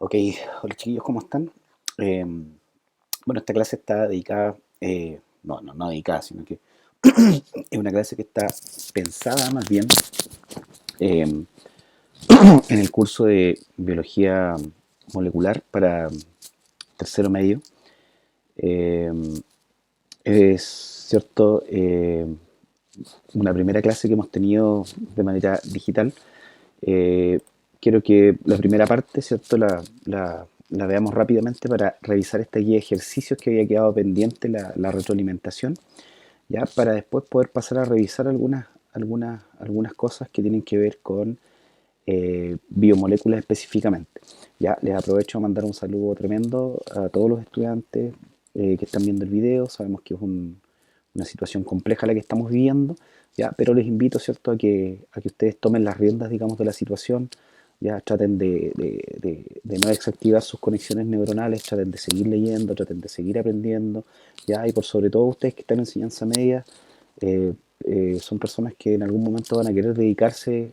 Ok, hola chiquillos, ¿cómo están? Eh, bueno, esta clase está dedicada, no dedicada, sino que es una clase que está pensada más bien eh, en el curso de biología molecular para tercero medio. Eh, es cierto, una primera clase que hemos tenido de manera digital. Eh, Quiero que la primera parte, ¿cierto?, la veamos rápidamente para revisar esta guía de ejercicios que había quedado pendiente, la retroalimentación, ya para después poder pasar a revisar algunas cosas que tienen que ver con biomoléculas específicamente. Ya les aprovecho a mandar un saludo tremendo a todos los estudiantes que están viendo el video. Sabemos que es una situación compleja la que estamos viviendo, ya, pero les invito, ¿cierto?, a que ustedes tomen las riendas, digamos, de la situación. Ya traten de no desactivar sus conexiones neuronales, traten de seguir leyendo, traten de seguir aprendiendo, ya, y por sobre todo ustedes que están en enseñanza media, eh, son personas que en algún momento van a querer dedicarse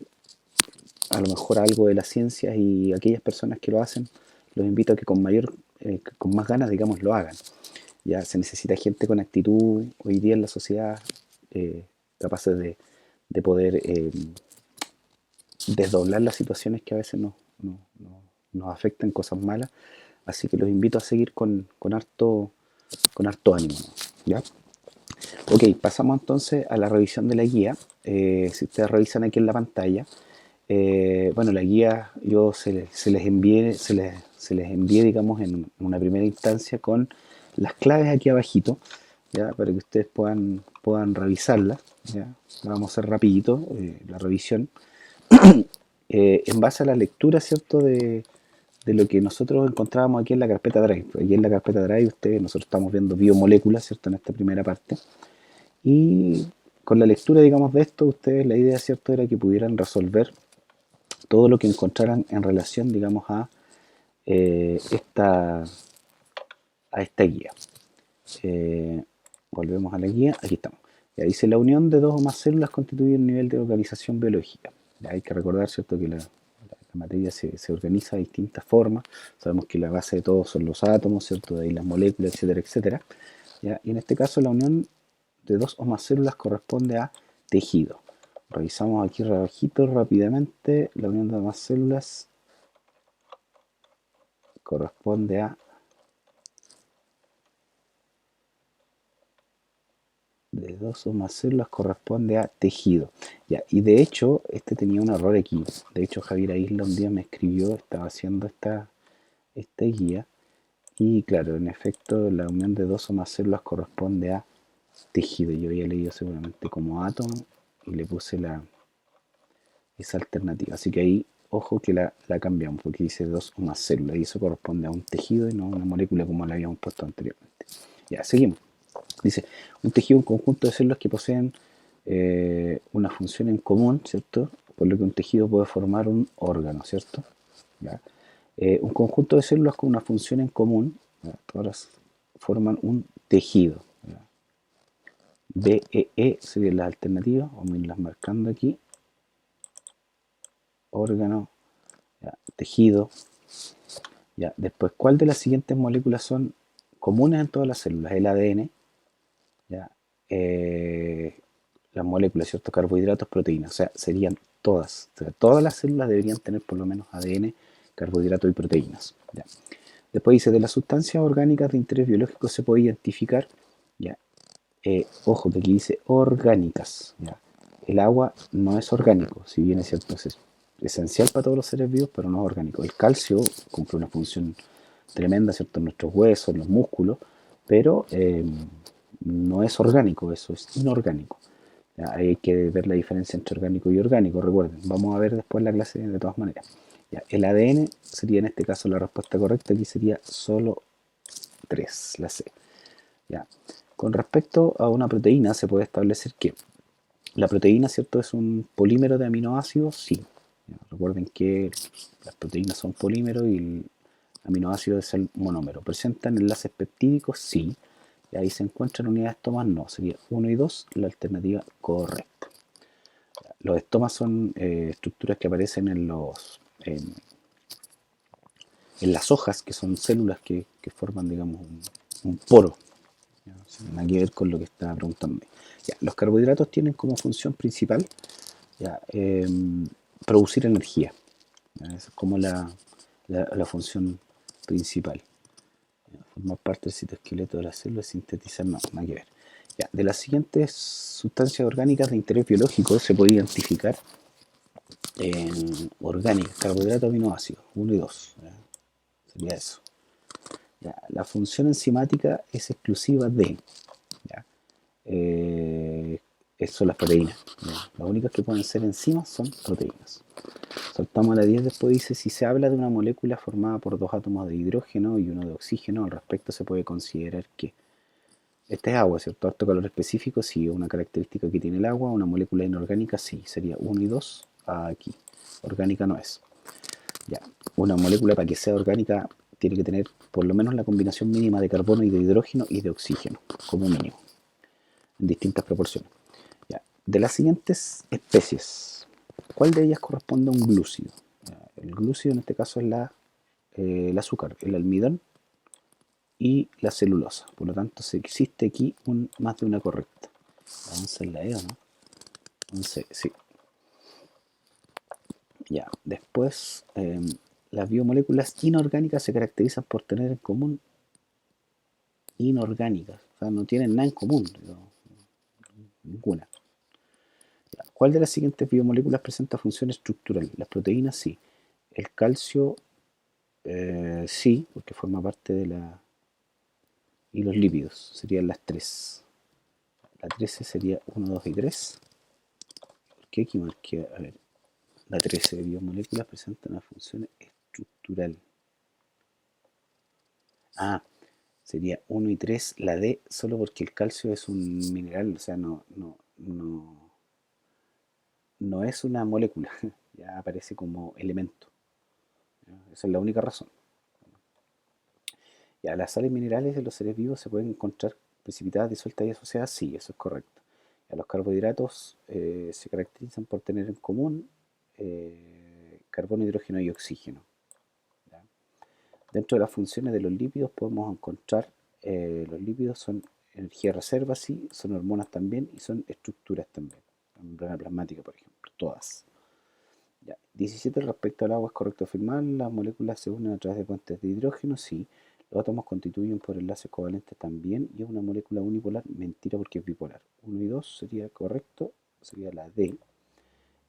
a lo mejor a algo de las ciencias, y aquellas personas que lo hacen, los invito a que con más ganas, digamos, lo hagan. Ya se necesita gente con actitud hoy día en la sociedad, capaces de poder desdoblar las situaciones que a veces nos afectan, cosas malas. Así que los invito a seguir con harto ánimo, ¿ya? Ok, pasamos entonces a la revisión de la guía. Si ustedes revisan aquí en la pantalla, bueno, la guía yo se les envié, digamos, en una primera instancia con las claves aquí abajito, ya, para que ustedes puedan revisarla, ya. La vamos a hacer rapidito, la revisión, en base a la lectura, ¿cierto?, de lo que nosotros encontrábamos aquí en la carpeta Drive. Aquí en la carpeta Drive nosotros estamos viendo biomoléculas, ¿cierto?, en esta primera parte. Y con la lectura, digamos, de esto, ustedes, la idea, ¿cierto?, era que pudieran resolver todo lo que encontraran en relación, digamos, eh, esta, a esta guía. Eh, Volvemos a la guía, aquí estamos. Ya dice: la unión de dos o más células constituye un nivel de organización biológica. Ya hay que recordar, ¿cierto?, que la materia se organiza de distintas formas. Sabemos que la base de todo son los átomos, ¿cierto?, de ahí las moléculas, etcétera, etcétera. ¿Ya? Y en este caso la unión de dos o más células corresponde a tejido. Revisamos aquí abajito rápidamente. La unión de más células corresponde a de dos o más células corresponde a tejido. Ya, y de hecho, este tenía un error aquí. De hecho, Javier Isla un día me escribió, estaba haciendo esta guía, y claro, en efecto, la unión de dos o más células corresponde a tejido. Yo había leído seguramente como átomo y le puse esa alternativa. Así que ahí, ojo que la cambiamos, porque dice dos o más células, y eso corresponde a un tejido y no a una molécula como la habíamos puesto anteriormente. Ya, seguimos. Dice: un tejido es un conjunto de células que poseen una función en común, ¿cierto? Por lo que un tejido puede formar un órgano, ¿cierto? ¿Ya? Un conjunto de células con una función en común, ¿ya?, todas forman un tejido. ¿Ya? B, E serían las alternativas, vamos a irlas marcando aquí. Órgano, ¿ya?, tejido. ¿Ya? Después, ¿cuál de las siguientes moléculas son comunes en todas las células? El ADN, ¿ya? Eh, las moléculas, ¿cierto? Carbohidratos, proteínas. O sea, serían todas. O sea, todas las células deberían tener por lo menos ADN, carbohidratos y proteínas. ¿Ya? Después dice: de las sustancias orgánicas de interés biológico se puede identificar, ¿ya? Ojo que aquí dice orgánicas, ¿ya? El agua no es orgánico, si bien es cierto, es esencial para todos los seres vivos, pero no es orgánico. El calcio cumple una función tremenda, ¿cierto?, en nuestros huesos, en los músculos, pero no es orgánico, eso es inorgánico. ¿Ya? Hay que ver la diferencia entre orgánico y orgánico, recuerden. Vamos a ver después la clase de todas maneras. ¿Ya? El ADN sería en este caso la respuesta correcta, aquí sería solo 3, la C. ¿Ya? Con respecto a una proteína, se puede establecer que la proteína, ¿cierto?, es un polímero de aminoácidos, sí. ¿Ya? Recuerden que las proteínas son polímeros y el aminoácido es el monómero. ¿Presentan enlaces peptídicos? Sí. Y ahí se encuentran unidades estomas, no. Sería 1 y 2 la alternativa correcta. Los estomas son estructuras que aparecen en en las hojas, que son células que forman, digamos, un poro. ¿Ya? O sea, nada que ver con lo que estaba preguntando. Ya, los carbohidratos tienen como función principal, ya, producir energía. ¿Ya? Esa es como la función principal. ¿Ya? Formar parte del citoesqueleto de la célula, sintetizar, no, nada que ver. Ya, de las siguientes sustancias orgánicas de interés biológico se puede identificar orgánicas, carbohidratos, aminoácidos, uno y 2. ¿Ya? Sería eso. Ya, la función enzimática es exclusiva de, ¿ya? Eh, son las proteínas. ¿Ya? Las únicas que pueden ser enzimas son proteínas. Saltamos a la 10, después dice, si se habla de una molécula formada por dos átomos de hidrógeno y uno de oxígeno, al respecto se puede considerar que esta es agua, ¿cierto? Alto calor específico, sí, una característica que tiene el agua, una molécula inorgánica, sí, sería uno y 2 aquí. Orgánica no es. Ya, una molécula para que sea orgánica tiene que tener por lo menos la combinación mínima de carbono y de hidrógeno y de oxígeno, como mínimo, en distintas proporciones. Ya, de las siguientes especies, ¿cuál de ellas corresponde a un glúcido? Ya, el glúcido en este caso es el azúcar, el almidón y la celulosa. Por lo tanto, se existe aquí más de una correcta. Vamos a la E, ¿o no? Entonces, sí. Ya, después, las biomoléculas inorgánicas se caracterizan por tener en común inorgánicas, o sea, no tienen nada en común, ninguna. Ya, ¿cuál de las siguientes biomoléculas presenta función estructural? Las proteínas sí, el calcio sí, porque forma parte de la... y los lípidos, serían las tres. La 13 sería uno, 2 y 3. ¿Por qué aquí marqué? A ver, la 13 biomoléculas presentan una función estructural. Ah, sería uno y 3 la D, solo porque el calcio es un mineral, o sea, no es una molécula, ya aparece como elemento. ¿Ya? Esa es la única razón. Ya, las sales minerales de los seres vivos se pueden encontrar precipitadas, disueltas y asociadas, sí, eso es correcto. Ya, los carbohidratos se caracterizan por tener en común carbono, hidrógeno y oxígeno. ¿Ya? Dentro de las funciones de los lípidos podemos encontrar, los lípidos son energía reserva, sí, son hormonas también y son estructuras también. La membrana plasmática, por ejemplo, todas. Ya. 17. Respecto al agua, es correcto afirmar, las moléculas se unen a través de puentes de hidrógeno, sí. Los átomos constituyen por enlaces covalentes también, y es una molécula unipolar, mentira porque es bipolar. 1 y 2 sería correcto, sería la D.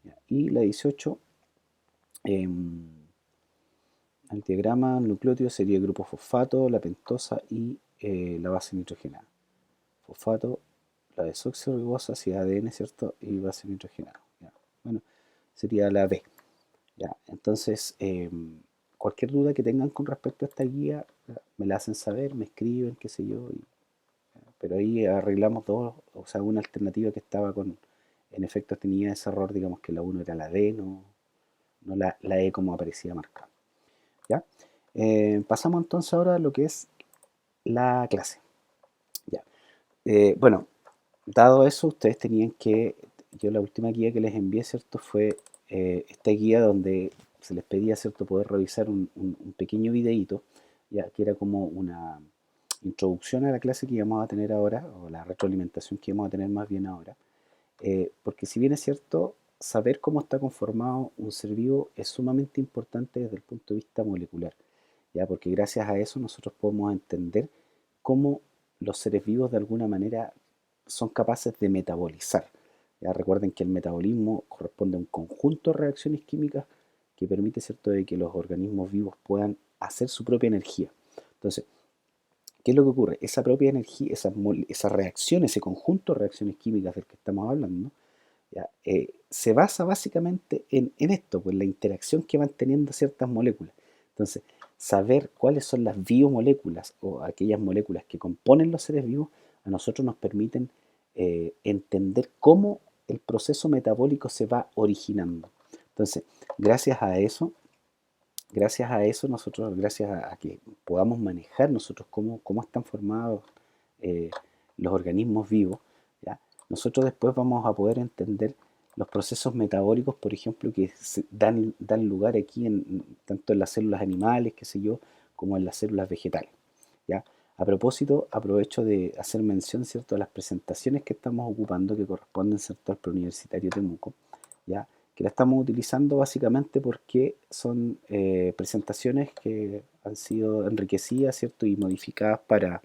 Ya. Y la 18, el diagrama nucleótido sería el grupo fosfato, la pentosa y la base nitrogenada. Fosfato, la desoxirribosa, si es ADN, ¿cierto? Y base nitrogenada. Ya. Bueno, sería la B. Ya, entonces, cualquier duda que tengan con respecto a esta guía, me la hacen saber, me escriben, qué sé yo, pero ahí arreglamos dos, o sea, una alternativa que estaba en efecto tenía ese error, digamos que la 1 era la D, no la E como aparecía marcada. ¿Ya? Pasamos entonces ahora a lo que es la clase. ¿Ya? Bueno, dado eso, ustedes tenían que, yo la última guía que les envié, ¿cierto? Fue esta guía donde se les pedía, ¿cierto?, poder revisar un pequeño videíto, ya que era como una introducción a la clase que íbamos a tener ahora, o la retroalimentación que íbamos a tener más bien ahora, porque si bien es cierto, saber cómo está conformado un ser vivo es sumamente importante desde el punto de vista molecular, ya, porque gracias a eso nosotros podemos entender cómo los seres vivos de alguna manera son capaces de metabolizar. Ya recuerden que el metabolismo corresponde a un conjunto de reacciones químicas que permite, ¿cierto?, de que los organismos vivos puedan hacer su propia energía. Entonces, ¿qué es lo que ocurre? Esa propia energía, esa reacción, ese conjunto de reacciones químicas del que estamos hablando, ¿ya? Se basa básicamente en esto, pues la interacción que van teniendo ciertas moléculas. Entonces, saber cuáles son las biomoléculas o aquellas moléculas que componen los seres vivos, a nosotros nos permiten entender cómo el proceso metabólico se va originando. Entonces, nosotros, gracias a que podamos manejar nosotros cómo están formados eh, los organismos vivos, ¿ya? Nosotros después vamos a poder entender los procesos metabólicos, por ejemplo, que dan lugar aquí tanto en las células animales, qué sé yo, como en las células vegetales. ¿Ya? A propósito, aprovecho de hacer mención, ¿cierto?, a las presentaciones que estamos ocupando, que corresponden, ¿cierto?, al Preuniversitario Temuco, ¿ya? Que la estamos utilizando básicamente porque son presentaciones que han sido enriquecidas, ¿cierto?, y modificadas para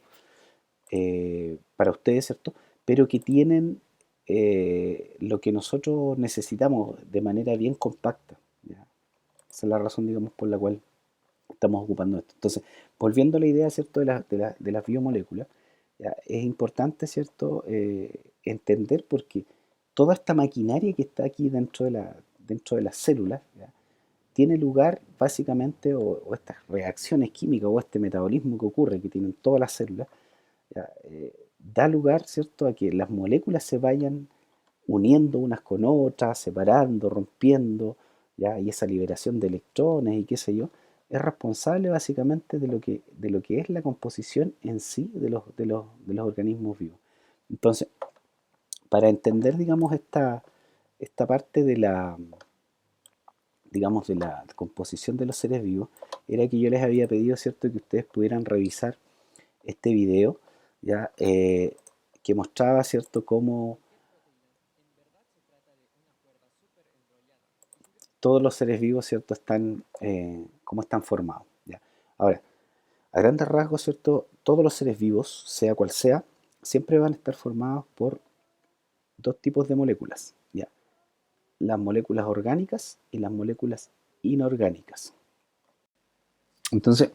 ustedes, ¿cierto?, pero que tienen lo que nosotros necesitamos de manera bien compacta, ¿ya? Esa es la razón, digamos, por la cual estamos ocupando esto. Entonces, volviendo a la idea, ¿cierto?, de las biomoléculas, ¿ya? Es importante, ¿cierto?, entender porque toda esta maquinaria que está aquí dentro de las células, ¿ya?, tiene lugar básicamente, o estas reacciones químicas o este metabolismo que ocurre, que tienen todas las células, ¿ya? Da lugar, ¿cierto?, a que las moléculas se vayan uniendo unas con otras, separando, rompiendo, ¿ya? Y esa liberación de electrones y qué sé yo, es responsable básicamente de lo que es la composición en sí de los organismos vivos. Entonces, para entender, digamos, esta parte digamos, de la composición de los seres vivos, era que yo les había pedido, ¿cierto?, que ustedes pudieran revisar este video, ¿ya? Que mostraba, ¿cierto?, cómo todos los seres vivos, ¿cierto?, cómo están formados, ¿ya? Ahora, a grandes rasgos, ¿cierto?, todos los seres vivos, sea cual sea, siempre van a estar formados por dos tipos de moléculas, ¿ya? Las moléculas orgánicas y las moléculas inorgánicas. Entonces,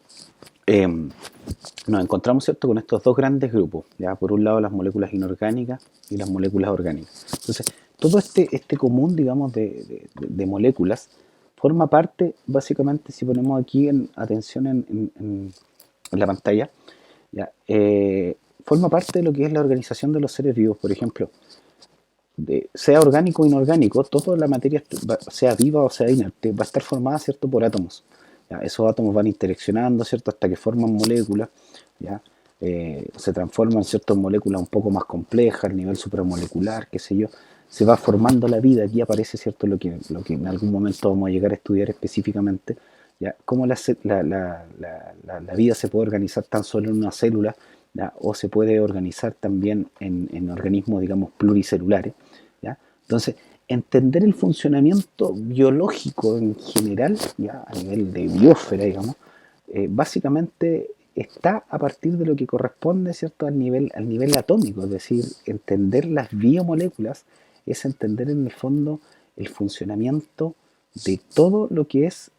nos encontramos, ¿cierto?, con estos dos grandes grupos, ¿ya? Por un lado las moléculas inorgánicas y las moléculas orgánicas. Entonces, todo este común, digamos, de moléculas forma parte, básicamente, si ponemos aquí atención en la pantalla, ¿ya? Forma parte de lo que es la organización de los seres vivos. Por ejemplo, sea orgánico o inorgánico, toda la materia, sea viva o sea inerte, va a estar formada, ¿cierto?, por átomos. ¿Ya? Esos átomos van interaccionando, ¿cierto?, hasta que forman moléculas, ¿ya? Se transforman, ¿cierto?, en moléculas un poco más complejas, a nivel supramolecular, qué sé yo. Se va formando la vida. Aquí aparece, ¿cierto?, lo que en algún momento vamos a llegar a estudiar específicamente, ¿ya? Cómo la vida se puede organizar tan solo en una célula, ¿ya? O se puede organizar también en organismos, digamos, pluricelulares, ¿ya? Entonces, entender el funcionamiento biológico en general, ¿ya?, a nivel de biosfera, digamos, básicamente está a partir de lo que corresponde, ¿cierto?, al nivel atómico. Es decir, entender las biomoléculas es entender en el fondo el funcionamiento de todo lo que es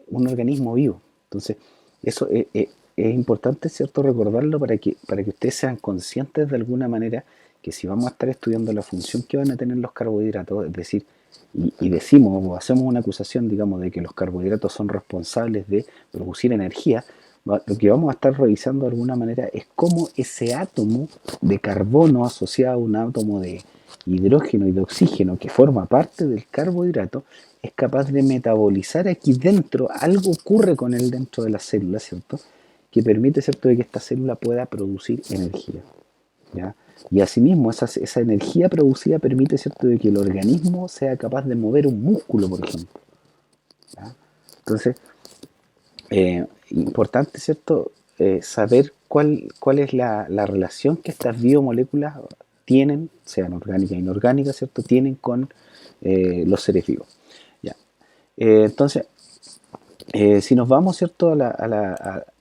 un organismo vivo. Entonces, eso es importante, ¿cierto?, recordarlo para que ustedes sean conscientes de alguna manera que si vamos a estar estudiando la función que van a tener los carbohidratos, es decir, y decimos o hacemos una acusación, digamos, de que los carbohidratos son responsables de producir energía, lo que vamos a estar revisando de alguna manera es cómo ese átomo de carbono asociado a un átomo de hidrógeno y de oxígeno que forma parte del carbohidrato es capaz de metabolizar aquí dentro. Algo ocurre con él dentro de la célula, ¿cierto?, que permite, ¿cierto?, de que esta célula pueda producir energía, ¿ya? Y asimismo, esa energía producida permite, ¿cierto?, de que el organismo sea capaz de mover un músculo, por ejemplo, ¿ya? Entonces, importante, ¿cierto?, saber cuál es la relación que estas biomoléculas tienen, sean orgánicas e inorgánicas, ¿cierto?, tienen con los seres vivos, ¿ya? Entonces, si nos vamos, ¿cierto?,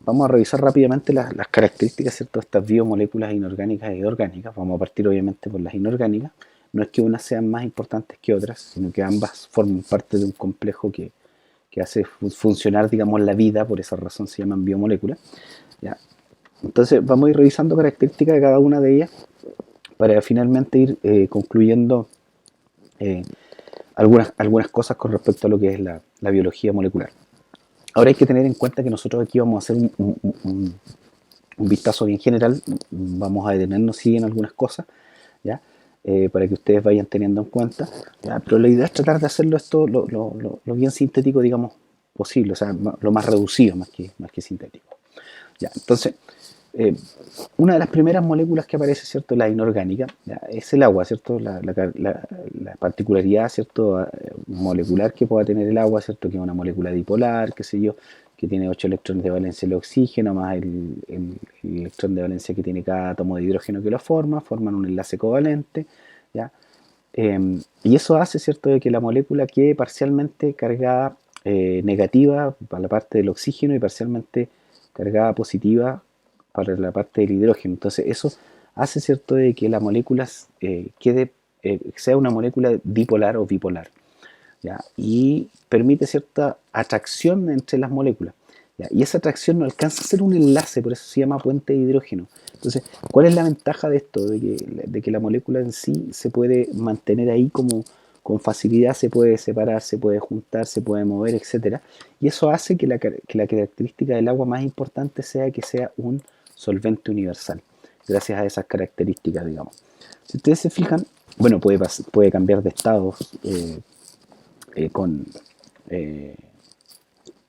vamos a revisar rápidamente las características, ¿cierto?, de estas biomoléculas inorgánicas y orgánicas. Vamos a partir obviamente por las inorgánicas. No es que unas sean más importantes que otras, sino que ambas forman parte de un complejo que hace funcionar, digamos, la vida. Por esa razón se llaman biomoléculas, ¿ya? Entonces vamos a ir revisando características de cada una de ellas para finalmente ir concluyendo eh, algunas cosas con respecto a lo que es la biología molecular. Ahora hay que tener en cuenta que nosotros aquí vamos a hacer un vistazo bien general. Vamos a detenernos sí en algunas cosas, ¿ya? Para que ustedes vayan teniendo en cuenta, ¿ya? Pero la idea es tratar de hacerlo esto lo bien sintético, digamos, posible, o sea, lo más reducido más que sintético, ¿ya? Entonces, eh, una de las primeras moléculas que aparece, ¿cierto? La inorgánica, ¿ya? Es el agua, ¿cierto? La particularidad, ¿cierto? Molecular que pueda tener el agua, ¿cierto? Que es una molécula dipolar, qué sé yo, que tiene 8 electrones de valencia el oxígeno, más el electrón de valencia que tiene cada átomo de hidrógeno que lo forma, forman un enlace covalente, ¿ya? Y eso hace, ¿cierto?, de que la molécula quede parcialmente cargada negativa para la parte del oxígeno y parcialmente cargada positiva para la parte del hidrógeno. Entonces eso hace, ¿cierto?, de que la molécula sea una molécula dipolar o bipolar, ¿ya? Y permite cierta atracción entre las moléculas, ¿ya? Y esa atracción no alcanza a ser un enlace, por eso se llama puente de hidrógeno. Entonces, ¿cuál es la ventaja de esto? De que la molécula en sí se puede mantener ahí como con facilidad, se puede separar, se puede juntar, se puede mover, etcétera. Y eso hace que la característica del agua más importante sea que sea un solvente universal, gracias a esas características, digamos. Si ustedes se fijan, bueno, puede cambiar de estado con, eh,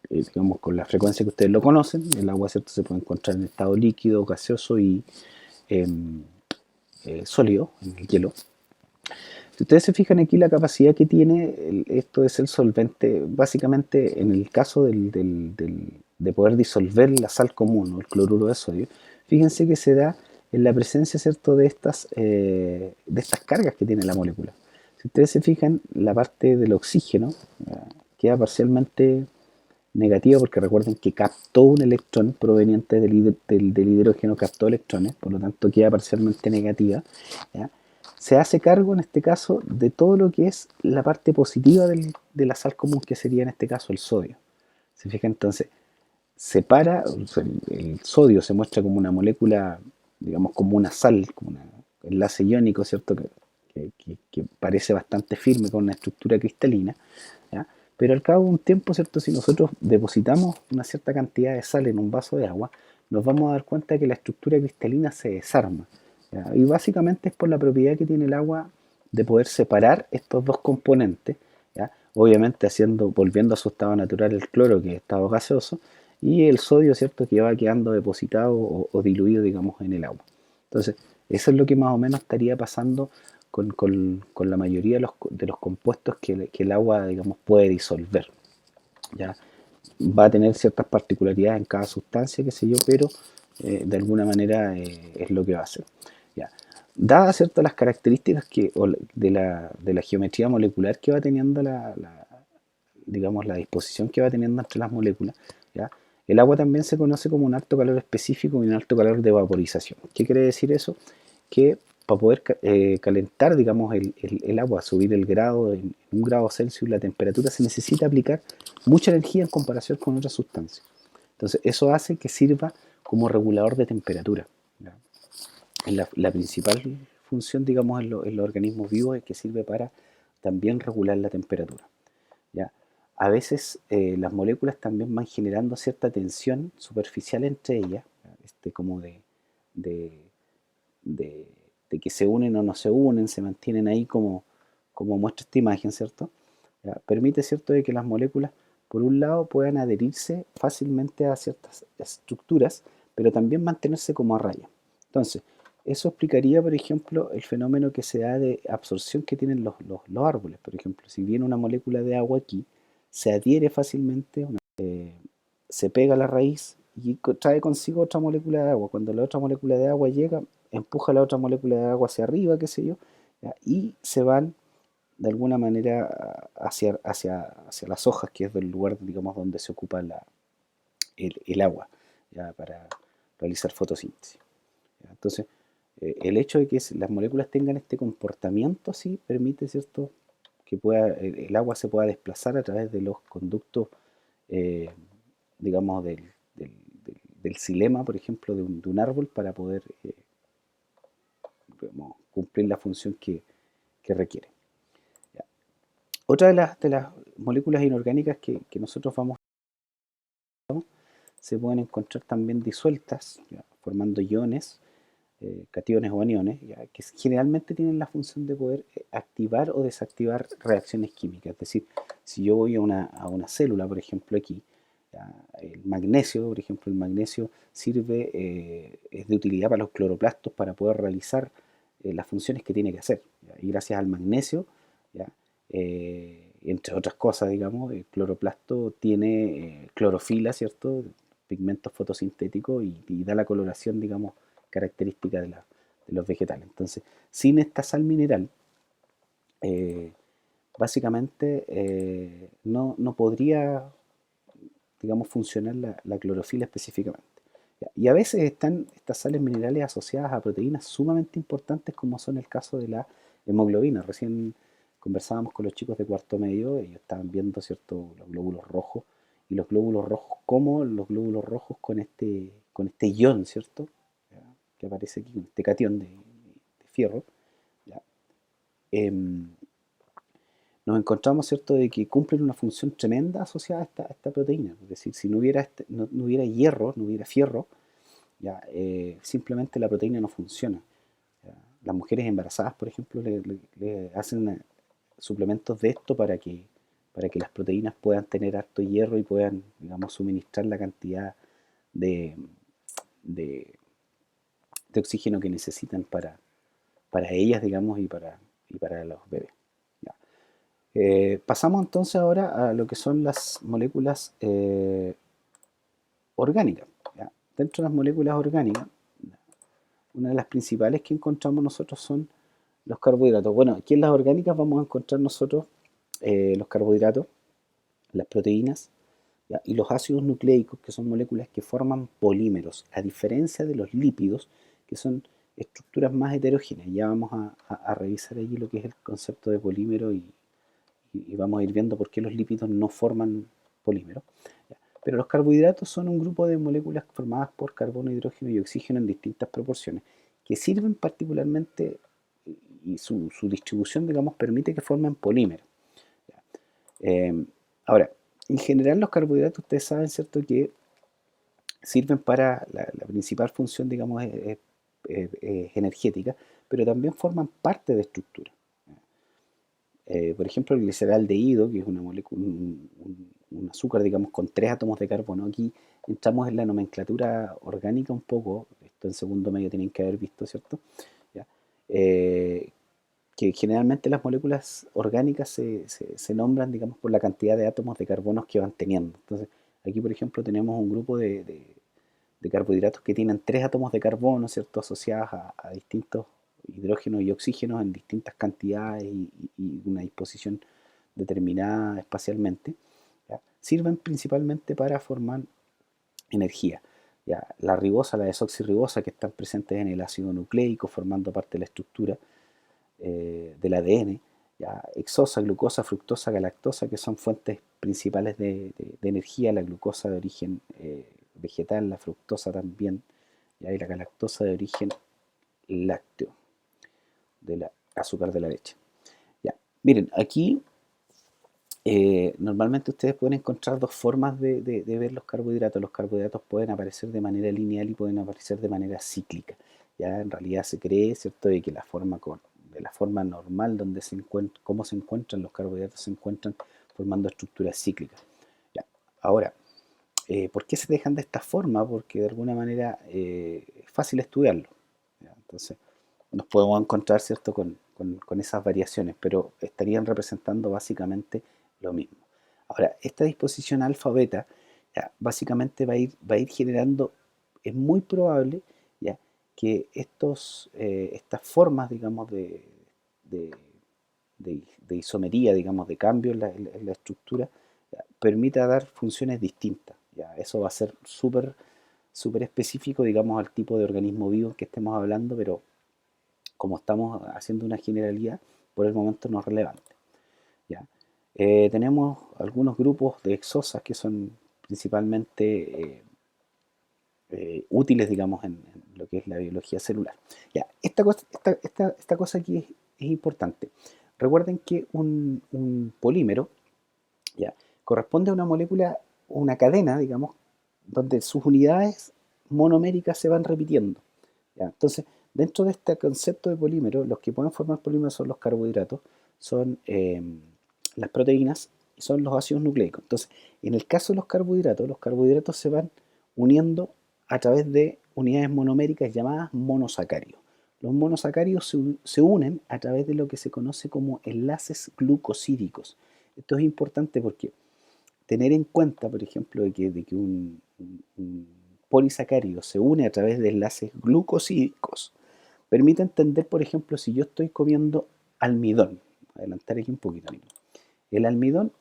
digamos, con la frecuencia que ustedes lo conocen. El agua, ¿cierto?, se puede encontrar en estado líquido, gaseoso y eh, sólido, en el hielo. Si ustedes se fijan aquí la capacidad que tiene esto de ser solvente, básicamente en el caso de poder disolver la sal común o el cloruro de sodio, fíjense que se da en la presencia, ¿cierto?, de estas cargas que tiene la molécula. Si ustedes se fijan, la parte del oxígeno queda parcialmente negativa porque recuerden que captó un electrón proveniente del hidrógeno, captó electrones, por lo tanto queda parcialmente negativa, ¿ya? Se hace cargo en este caso de todo lo que es la parte positiva de la sal común, que sería en este caso el sodio. ¿Se fija? Entonces, separa, o sea, el sodio se muestra como una molécula, digamos, como una sal, como un enlace iónico, ¿cierto? Que parece bastante firme con una estructura cristalina, ¿ya? Pero al cabo de un tiempo, ¿cierto? Si nosotros depositamos una cierta cantidad de sal en un vaso de agua, nos vamos a dar cuenta que la estructura cristalina se desarma, ¿ya? Y básicamente es por la propiedad que tiene el agua de poder separar estos dos componentes, ¿ya? Obviamente volviendo a su estado natural el cloro, que es estado gaseoso, y el sodio, ¿cierto?, que va quedando depositado o diluido, digamos, en el agua. Entonces, eso es lo que más o menos estaría pasando con la mayoría de los compuestos que el agua, digamos, puede disolver, ¿ya? Va a tener ciertas particularidades en cada sustancia, qué sé yo, pero de alguna manera es lo que va a hacer, ¿ya? Dadas ciertas las características de la geometría molecular que va teniendo digamos, la disposición que va teniendo entre las moléculas, ¿ya? El agua también se conoce como un alto calor específico y un alto calor de vaporización. ¿Qué quiere decir eso? Que para poder calentar, digamos, el agua, subir el grado en 1 grado Celsius, la temperatura, se necesita aplicar mucha energía en comparación con otras sustancias. Entonces, eso hace que sirva como regulador de temperatura, ¿ya? La principal función, digamos, en los organismos vivos es que sirve para también regular la temperatura, ¿ya? A veces las moléculas también van generando cierta tensión superficial entre ellas, ¿ya? Como de, de, de que se unen o no se unen, se mantienen ahí como muestra esta imagen, ¿cierto? ¿Ya? Permite, ¿cierto?, de que las moléculas, por un lado, puedan adherirse fácilmente a ciertas estructuras, pero también mantenerse como a raya. Entonces, eso explicaría, por ejemplo, el fenómeno que se da de absorción que tienen los árboles. Por ejemplo, si viene una molécula de agua aquí, se adhiere fácilmente, se pega a la raíz y trae consigo otra molécula de agua. Cuando la otra molécula de agua llega, empuja la otra molécula de agua hacia arriba, qué sé yo, ¿ya? Y se van de alguna manera hacia las hojas, que es el lugar, digamos, donde se ocupa el agua, ¿ya? Para realizar fotosíntesis, ¿ya? Entonces, el hecho de que las moléculas tengan este comportamiento así permite, ¿cierto?, que el agua se pueda desplazar a través de los conductos, eh, digamos, del xilema, por ejemplo, de un árbol para poder, digamos, cumplir la función que requiere, ¿ya? Otra de las moléculas inorgánicas que nosotros vamos se pueden encontrar también disueltas, ¿ya?, formando iones, cationes o aniones, ¿ya?, que generalmente tienen la función de poder activar o desactivar reacciones químicas. Es decir, si yo voy a una célula, por ejemplo aquí, ¿ya? El magnesio, por ejemplo, el magnesio sirve, es de utilidad para los cloroplastos para poder realizar las funciones que tiene que hacer, ¿ya? Y gracias al magnesio, ¿ya? Entre otras cosas, digamos, el cloroplasto tiene clorofila, ¿cierto? Pigmentos fotosintéticos y da la coloración, digamos, característica de los vegetales. Entonces, sin esta sal mineral, eh, básicamente no podría, digamos, funcionar la clorofila específicamente. Y a veces están estas sales minerales asociadas a proteínas sumamente importantes como son el caso de la hemoglobina. Recién conversábamos con los chicos de cuarto medio, ellos estaban viendo, ¿cierto?, los glóbulos rojos, y los glóbulos rojos, como los glóbulos rojos con este ion, ¿cierto?, ¿ya?, que aparece aquí, este catión de fierro, ¿ya?, em, nos encontramos, ¿cierto?, de que cumplen una función tremenda asociada a esta proteína. Es decir, si no hubiera, no hubiera hierro, no hubiera fierro, ya, simplemente la proteína no funciona. ¿Ya? Las mujeres embarazadas, por ejemplo, le hacen suplementos de esto para que las proteínas puedan tener harto hierro y puedan, digamos, suministrar la cantidad de, de, de oxígeno que necesitan para ellas, digamos, y para los bebés. ¿Ya? Pasamos entonces ahora a lo que son las moléculas orgánicas. ¿Ya? Dentro de las moléculas orgánicas, una de las principales que encontramos nosotros son los carbohidratos. Bueno, aquí en las orgánicas vamos a encontrar nosotros los carbohidratos, las proteínas, ¿ya?, y los ácidos nucleicos, que son moléculas que forman polímeros, a diferencia de los lípidos, que son estructuras más heterogéneas. Ya vamos a revisar allí lo que es el concepto de polímero y vamos a ir viendo por qué los lípidos no forman polímeros. ¿Ya? Pero los carbohidratos son un grupo de moléculas formadas por carbono, hidrógeno y oxígeno en distintas proporciones, que sirven particularmente, y su distribución, digamos, permite que formen polímeros. ¿Ya? Ahora, en general los carbohidratos, ustedes saben, ¿cierto?, que sirven para la principal función, digamos, es energética, pero también forman parte de estructura. Por ejemplo, el gliceraldehído, que es una molécula, un azúcar, digamos, con 3 átomos de carbono. Aquí entramos en la nomenclatura orgánica un poco, esto en segundo medio tienen que haber visto, ¿cierto? ¿Ya? Que generalmente las moléculas orgánicas se nombran, digamos, por la cantidad de átomos de carbono que van teniendo. Entonces, aquí, por ejemplo, tenemos un grupo de carbohidratos que tienen 3 átomos de carbono, ¿cierto?, asociados a distintos hidrógenos y oxígenos en distintas cantidades y una disposición determinada espacialmente, ¿ya? Sirven principalmente para formar energía. ¿Ya? La ribosa, la desoxirribosa, que están presentes en el ácido nucleico, formando parte de la estructura del ADN, ¿ya? Hexosa, glucosa, fructosa, galactosa, que son fuentes principales de energía, la glucosa de origen vegetal, la fructosa también, ¿ya?, y la galactosa de origen lácteo, del azúcar de la leche. Ya. Miren, aquí normalmente ustedes pueden encontrar dos formas de ver los carbohidratos. Los carbohidratos pueden aparecer de manera lineal y pueden aparecer de manera cíclica. Ya en realidad se cree, ¿cierto?, de que de la forma normal donde cómo se encuentran los carbohidratos, se encuentran formando estructuras cíclicas. Ya. Ahora, ¿por qué se dejan de esta forma? Porque de alguna manera es fácil estudiarlo. ¿Ya? Entonces, nos podemos encontrar, ¿cierto?, con esas variaciones, pero estarían representando básicamente lo mismo. Ahora, esta disposición alfa-beta ya, básicamente va a ir generando, es muy probable, ya, que estas formas, digamos, de- de isomería, digamos, de cambio en la estructura, ya, permita dar funciones distintas. Ya. Eso va a ser súper específico, digamos, al tipo de organismo vivo que estemos hablando, pero como estamos haciendo una generalidad, por el momento no es relevante. ¿Ya? Tenemos algunos grupos de exosas que son principalmente útiles, digamos, en lo que es la biología celular. Ya, esta cosa aquí es importante. Recuerden que un polímero, ya, corresponde a una molécula, una cadena, digamos, donde sus unidades monoméricas se van repitiendo. ¿Ya? Entonces, dentro de este concepto de polímero, los que pueden formar polímeros son los carbohidratos, son las proteínas son los ácidos nucleicos. Entonces, en el caso de los carbohidratos se van uniendo a través de unidades monoméricas llamadas monosacáridos. Los monosacáridos se unen a través de lo que se conoce como enlaces glucosídicos. Esto es importante porque tener en cuenta, por ejemplo, de que un polisacárido se une a través de enlaces glucosídicos, permite entender, por ejemplo, si yo estoy comiendo almidón. Adelantar aquí un poquito. El almidón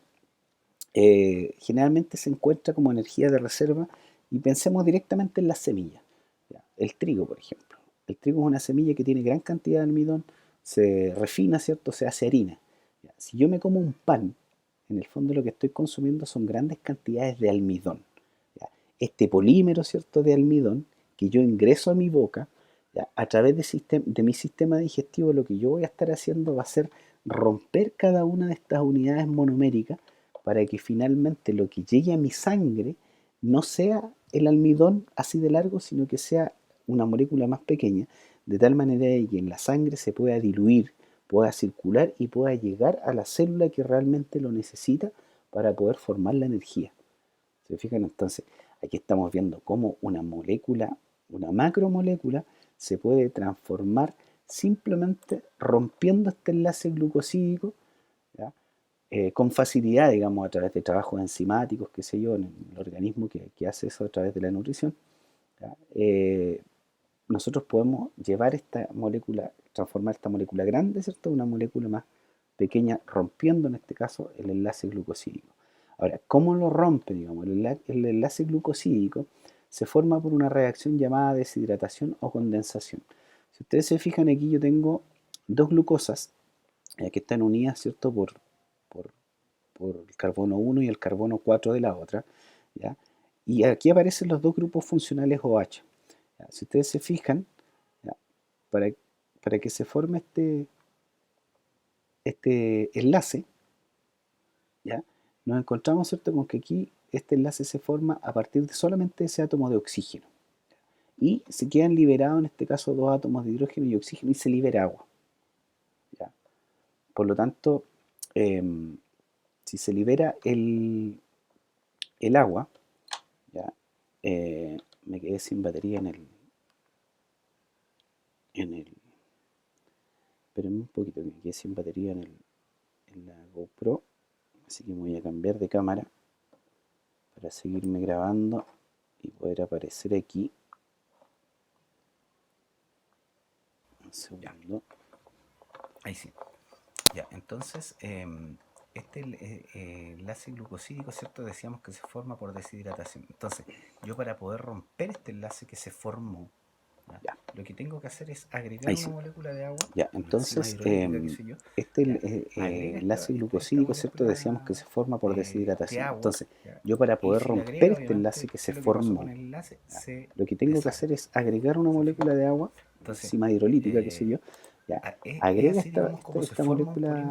generalmente se encuentra como energía de reserva y pensemos directamente en las semillas. ¿Ya? El trigo, por ejemplo. El trigo es una semilla que tiene gran cantidad de almidón, se refina, ¿cierto? Se hace harina. ¿Ya? Si yo me como un pan, en el fondo lo que estoy consumiendo son grandes cantidades de almidón. ¿Ya? Este polímero, ¿cierto? De almidón que yo ingreso a mi boca, ¿ya? A través de mi sistema digestivo, lo que yo voy a estar haciendo va a ser romper cada una de estas unidades monoméricas para que finalmente lo que llegue a mi sangre no sea el almidón así de largo, sino que sea una molécula más pequeña, de tal manera de que en la sangre se pueda diluir, pueda circular y pueda llegar a la célula que realmente lo necesita para poder formar la energía. ¿Se fijan? Entonces, aquí estamos viendo cómo una molécula, una macromolécula, se puede transformar simplemente rompiendo este enlace glucosídico, ¿ya? Con facilidad, digamos, a través de trabajos enzimáticos, qué sé yo, en el organismo que hace eso a través de la nutrición. ¿Ya? Nosotros podemos llevar esta molécula, transformar esta molécula grande, ¿cierto?, una molécula más pequeña, rompiendo en este caso el enlace glucosídico. Ahora, ¿cómo lo rompe? Digamos, el enlace glucosídico se forma por una reacción llamada deshidratación o condensación. Si ustedes se fijan aquí, yo tengo dos glucosas que están unidas, ¿cierto?, por, por el carbono 1 y el carbono 4 de la otra, ¿ya? Y aquí aparecen los dos grupos funcionales OH. ¿Ya? Si ustedes se fijan, ¿ya? Para, para que se forme este enlace, ¿ya? Nos encontramos, ¿cierto?, con que aquí este enlace se forma a partir de solamente ese átomo de oxígeno. Y se quedan liberados, en este caso, dos átomos de hidrógeno y oxígeno y se libera agua. ¿Ya? Por lo tanto, si se libera el agua, ¿ya? Me quedé sin batería en el. Espérenme un poquito, que me quedé sin batería en la GoPro, así que me voy a cambiar de cámara para seguirme grabando y poder aparecer aquí. Un segundo. Ahí sí. Ya, entonces, este enlace glucosídico, ¿cierto? Decíamos que se forma por deshidratación. Entonces, yo para poder romper este enlace que se formó, ¿ya? Lo que tengo que hacer es agregar una molécula de agua, ya, entonces, qué sé yo, este enlace glucosídico, ¿cierto? Decíamos que se forma por deshidratación. Entonces, yo para poder romper este enlace que se formó, lo que tengo que hacer es agregar una molécula de agua, enzima hidrolítica, qué sé yo, ya, agrega esta molécula de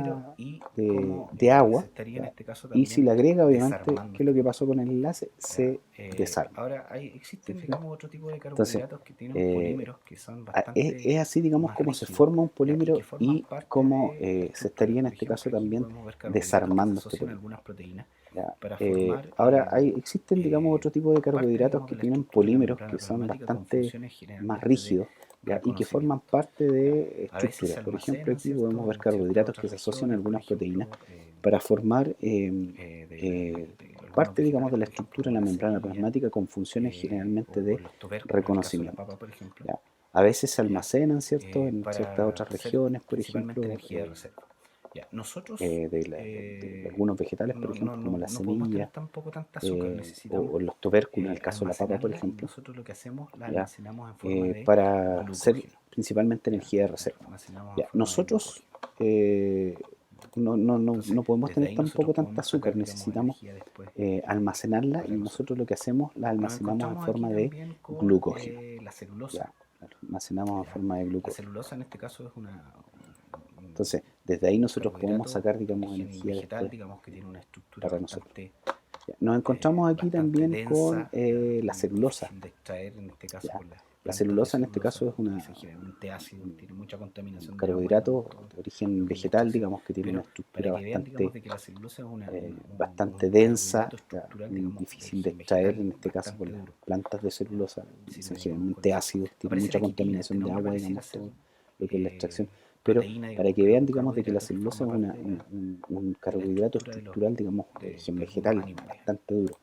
agua, ¿ya? Y si la agrega, obviamente, ¿qué es lo que pasó con el enlace? Se desarma. Ahora existen, ¿Se fijan? digamos, otro tipo de Entonces, carbohidratos que tienen polímeros que son es bastante así, digamos, más como se rígidos, forma un ¿ya? Y polímero que forman y parte cómo de se estructuras. estaría en Por este ejemplo, caso aquí también podemos ver carbohidratos que se desarmando este asocian a polímero. algunas proteínas ¿Ya? para formar Ahora existen, digamos, otro tipo de parte, carbohidratos digamos, que de la tienen estructura de la polímeros membrana que son plasmática con bastante funciones más generalmente de rígidos, ¿ya? Y que forman reconocimiento, parte ¿ya? de A veces estructuras. se Por ejemplo, almacenan, aquí ¿cierto?, podemos ver en ciertas carbohidratos que otras se asocian a regiones, por algunas proteínas ejemplo, para formar de algunos parte, digamos, vegetales, de la por ejemplo, estructura de como la la membrana semilla, plasmática con funciones generalmente o de en los tubérculos, en el caso de la reconocimiento. papa, por ejemplo, ¿Ya? A veces se ¿ya? almacenan, ¿cierto?, en ciertas Para otras hacer regiones, por principalmente ejemplo, energía de reserva. ¿Ya? Nosotros de algunos vegetales, por ejemplo, como las no podemos tener semillas, tampoco tanta azúcar, necesitamos o los tubérculos, en el caso de la papa, por almacenarla, y ejemplo, nosotros lo que hacemos, la ¿ya? almacenamos en forma de Para hacer glucógeno, principalmente ¿ya? energía de La reserva. almacenamos en ¿Ya? forma de Nosotros glucógeno. Entonces, no podemos desde tener ahí nosotros tampoco tanta podemos azúcar, sacar, digamos, necesitamos energía después almacenarla y para nosotros nosotros. lo que hacemos la Nos almacenamos en encontramos aquí forma de también con glucógeno. la celulosa, ¿Ya? La almacenamos en ¿ya? forma de La glucógeno. celulosa en este caso es Entonces, desde ahí un nosotros podemos carbohidrato sacar, de digamos, origen energía vegetal, después digamos, que tiene una estructura para nosotros. bastante, ¿Ya? Nos encontramos aquí bastante también con densa, ¿ya? la Y celulosa. difícil de extraer, en este caso ¿Ya? por la La plantas de celulosa en este celulosa, caso es que son generalmente ácidos, tiene mucha un contaminación de agua, digamos, carbohidrato todo de origen lo que es la vegetal, extracción. digamos, que tiene una Pero para estructura que vean, digamos, bastante, de que la celulosa es bastante un densa, carbohidrato ya, estructural, y digamos, de difícil de origen extraer, vegetal en este caso por bastante las duro. plantas de ¿Ya? celulosa, y son Sirve, digamos, con generalmente eso. ácidos, tienen Aparece mucha la quitina, este contaminación de nombre agua, pareciera digamos, ser todo lo que es la extracción. Pero proteína, para digamos, que pero es vean, un digamos, de que la carbohidrato que celulosa forma es parte un de la carbohidrato estructura estructural, digamos, de origen de algunos vegetal, animales. bastante duro,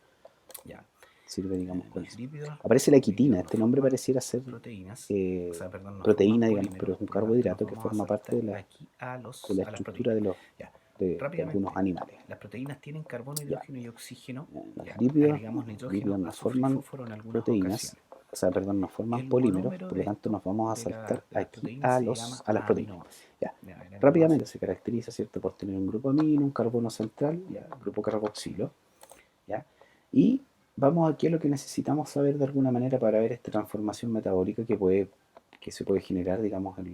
¿Ya? sirve, digamos, con Los eso. lípidos, Aparece la como quitina, dijimos, no este nombre forman pareciera ser proteínas, o eh, sea, perdón, no forman proteína, digamos, pero polímeros, es un por lo tanto nos carbohidrato que vamos a forma parte saltar aquí de la a las estructura proteínas. Ya, de algunos rápidamente, animales. las proteínas tienen carbono, Ya. hidrógeno y oxígeno. Los Ya, lípidos, agregamos los nitrógeno, lípidos no azufre y forman fósforo en algunas proteínas, ocasiones. o sea, perdón, no forman El polímeros, monómero por lo de tanto esto, nos vamos a saltar de las aquí proteínas, se llama a las proteínas. aminoácido. Ya. Ya, el Rápidamente aminoácido. se caracteriza, ¿cierto?, por tener un grupo amino, un carbono central, ya, grupo carboxilo, ¿ya? Y vamos aquí a lo que necesitamos saber de alguna manera para ver esta transformación metabólica que se puede generar, digamos, en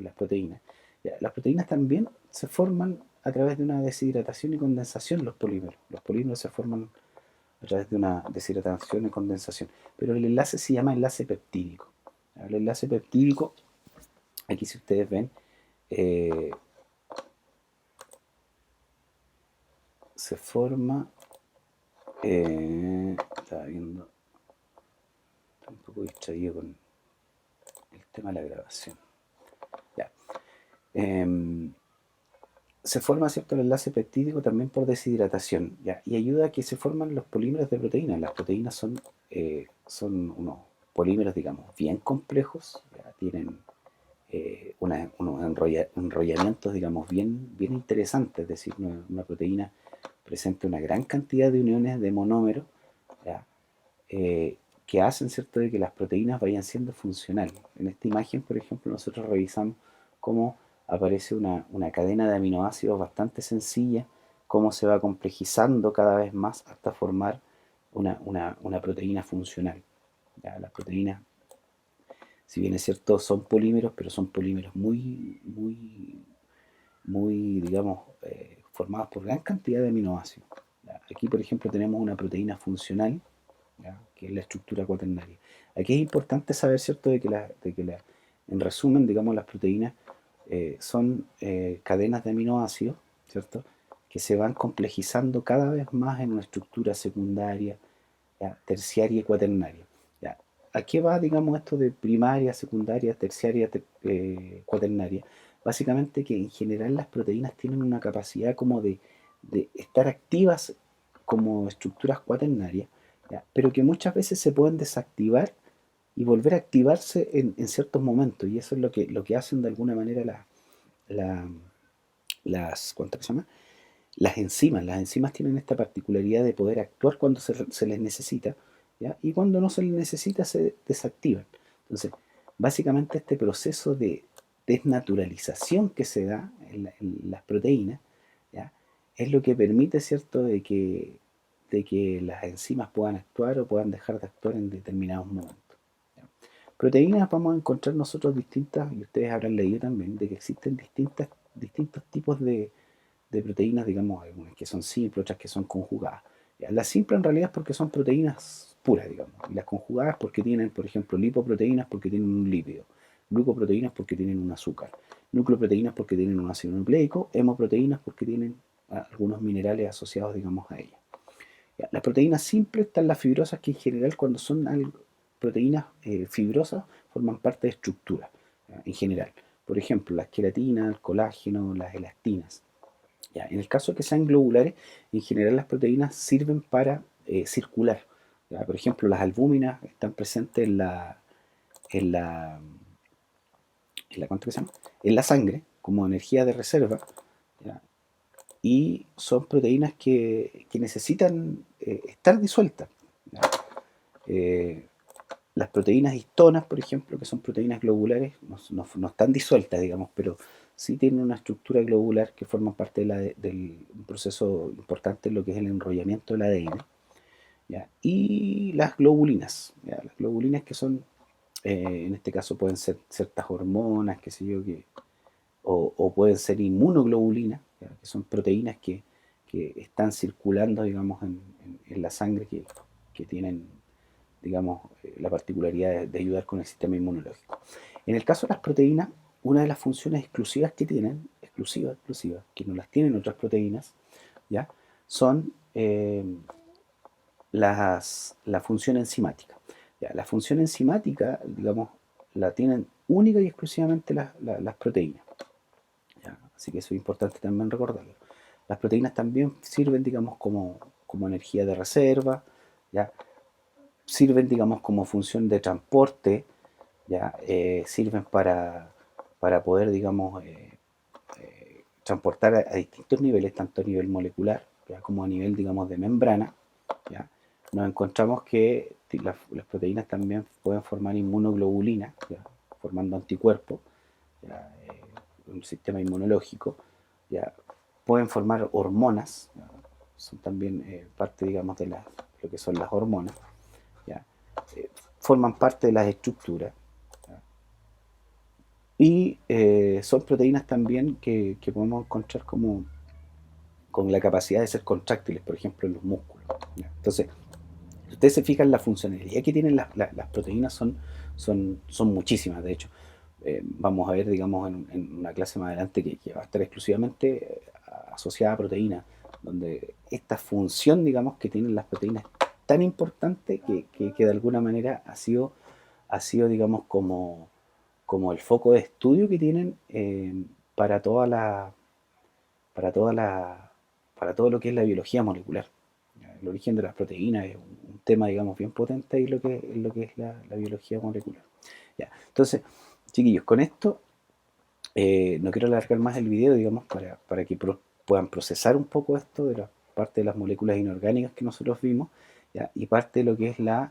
las proteínas. Ya, las proteínas también se forman a través de una deshidratación y condensación, los polímeros. Los polímeros se forman a través de una deshidratación y condensación. Pero el enlace se llama enlace peptídico. El enlace peptídico, aquí si ustedes ven, eh, se forma, estaba viendo, estoy un poco distraído con el tema de la grabación. Ya. Eh, Se forma, ¿cierto?, el enlace peptídico también por deshidratación, ¿ya? Y ayuda a que se forman los polímeros de proteínas. Las proteínas son unos polímeros, digamos, bien complejos, ¿ya? Tienen unos enrollamientos, digamos, bien interesantes. Es decir, una proteína presenta una gran cantidad de uniones de monómeros, ¿ya? Que hacen, ¿cierto?, de que las proteínas vayan siendo funcionales. En esta imagen, por ejemplo, nosotros revisamos cómo aparece una cadena de aminoácidos bastante sencilla, cómo se va complejizando cada vez más hasta formar una proteína funcional. ¿Ya? Las proteínas, si bien es cierto, son polímeros, pero son polímeros muy, digamos, formados por gran cantidad de aminoácidos. ¿Ya? Aquí, por ejemplo, tenemos una proteína funcional, ¿ya?, que es la estructura cuaternaria. Aquí es importante saber, ¿cierto?, en resumen, digamos, las proteínas son cadenas de aminoácidos, ¿cierto?, que se van complejizando cada vez más en una estructura secundaria, ¿ya?, terciaria y cuaternaria. ¿Ya? ¿A qué va, digamos, esto de primaria, secundaria, terciaria, cuaternaria? Básicamente que en general las proteínas tienen una capacidad como de estar activas como estructuras cuaternarias, ¿ya?, pero que muchas veces se pueden desactivar y volver a activarse en ciertos momentos. Y eso es lo que hacen de alguna manera la- ¿cuánto se llama? Las enzimas. Las enzimas tienen esta particularidad de poder actuar cuando se les necesita, ¿ya? Y cuando no se les necesita se desactivan. Entonces, básicamente este proceso de desnaturalización que se da en las proteínas, ¿ya?, es lo que permite, ¿cierto?, de que las enzimas puedan actuar o puedan dejar de actuar en determinados momentos. ¿Ya? Proteínas vamos a encontrar nosotros distintas, y ustedes habrán leído también, de que existen distintos tipos de proteínas, digamos, algunas que son simples, otras que son conjugadas. Ya, las simples en realidad es porque son proteínas puras, digamos, y las conjugadas porque tienen, por ejemplo, lipoproteínas porque tienen un lípido, glucoproteínas porque tienen un azúcar, nucleoproteínas porque tienen un ácido nucleico, hemoproteínas porque tienen algunos minerales asociados, digamos, a ellas. Ya, las proteínas simples están las fibrosas, que en general cuando son proteínas fibrosas forman parte de estructuras, en general. Por ejemplo, las queratinas, el colágeno, las elastinas. Ya, en el caso de que sean globulares, en general las proteínas sirven para circular. Ya, por ejemplo, las albúminas están presentes en la, ¿cuánto que se llama?, en la sangre como energía de reserva, ¿ya?, y son proteínas que necesitan estar disueltas. ¿Ya? Eh, las proteínas histonas, por ejemplo, que son proteínas globulares, no están disueltas, digamos, pero sí tienen una estructura globular que forma parte del un proceso importante en lo que es el enrollamiento del ADN. ¿Ya? Y las globulinas, ¿ya? Las globulinas que son, en este caso pueden ser ciertas hormonas, qué sé yo, o pueden ser inmunoglobulinas, ¿ya?, que son proteínas que están circulando, digamos, en la sangre que tienen digamos, la particularidad de ayudar con el sistema inmunológico. En el caso de las proteínas, una de las funciones exclusivas que tienen, exclusivas, que no las tienen otras proteínas, ¿ya? Son la función enzimática. ¿Ya? La función enzimática, digamos, la tienen única y exclusivamente las proteínas. ¿Ya? Así que eso es importante también recordarlo. Las proteínas también sirven, digamos, como energía de reserva, ¿ya? Sirven, digamos, como función de transporte, ¿ya? Sirven para poder, digamos, transportar a distintos niveles, tanto a nivel molecular, ¿ya? Como a nivel, digamos, de membrana, ¿ya? Nos encontramos que las proteínas también pueden formar inmunoglobulinas, ¿ya? Formando anticuerpos, ¿ya? Un sistema inmunológico, ¿ya? Pueden formar hormonas, ¿ya? Son también parte, digamos, de lo que son las hormonas, ¿ya? Forman parte de las estructuras, ¿ya? Y son proteínas también que podemos encontrar con la capacidad de ser contráctiles, por ejemplo, en los músculos, ¿ya? Entonces, si ustedes se fijan, la funcionalidad que tienen las proteínas son muchísimas, de hecho. Vamos a ver, digamos, en una clase más adelante que va a estar exclusivamente asociada a proteínas, donde esta función, digamos, que tienen las proteínas es tan importante que de alguna manera ha sido, digamos, como el foco de estudio que tienen para toda la, para toda la, para todo lo que es la biología molecular. El origen de las proteínas es un tema, digamos, bien potente y lo que es la biología molecular. Ya. Entonces, chiquillos, con esto no quiero alargar más el video, digamos, para que puedan procesar un poco esto de la parte de las moléculas inorgánicas que nosotros vimos, ¿ya? Y parte de lo que es las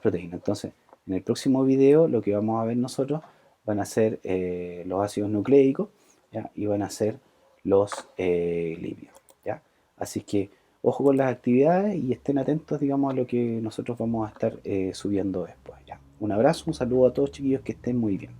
proteínas. Entonces, en el próximo video lo que vamos a ver nosotros van a ser los ácidos nucleicos, ¿ya? Y van a ser los lípidos, ¿ya? Así que ojo con las actividades y estén atentos, digamos, a lo que nosotros vamos a estar subiendo después, ¿ya? Un abrazo, un saludo a todos, chiquillos, que estén muy bien.